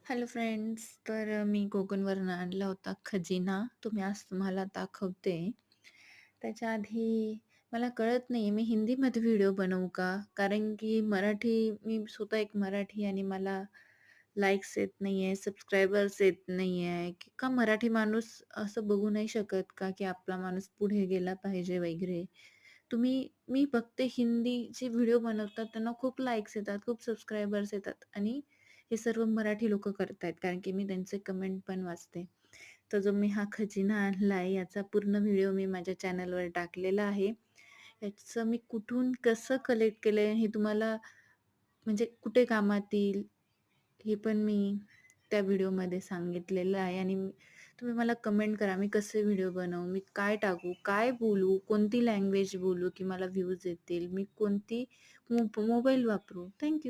Hello friends. मी कोकणवरून आणला होता खजिना. तो मी आज तुम्हाला दाखवते. त्याच्या आधी मला कळत नाही मी हिंदीमध्ये व्हिडिओ बनवू का? कारण की मी स्वतः एक मराठी आणि मला लाइक्स येत नाहीये, सबस्क्रायबर्स येत नाहीये, की का मराठी माणूस असं बघू नाही शकत का, की आपला माणूस पुढे गेला पाहिजे वगैरे. मी बघते हिंदी जे व्हिडिओ बनवतात त्यांना खूप लाइक्स येतात, खूप सबस्क्रायबर्स येतात आणि हे सर्व मराठी लोकं करतायत कारण की मी त्यांचे कमेंट पण वाचते. तर जो मी हा खजिना आणला आहे याचा पूर्ण व्हिडिओ मी माझ्या चॅनलवर टाकलेला आहे. याचं मी कुठून कसं कलेक्ट केलंय हे तुम्हाला म्हणजे कुठे कामात येईल हे पण मी त्या व्हिडिओमध्ये सांगितलेलं आहे आणि तुम्ही मला कमेंट करा मी कसे व्हिडिओ बनवू, मी काय टाकू, काय बोलू, कोणती लँग्वेज बोलू की मला व्ह्यूज येतील, मी कोणती मोबाईल वापरू. थँक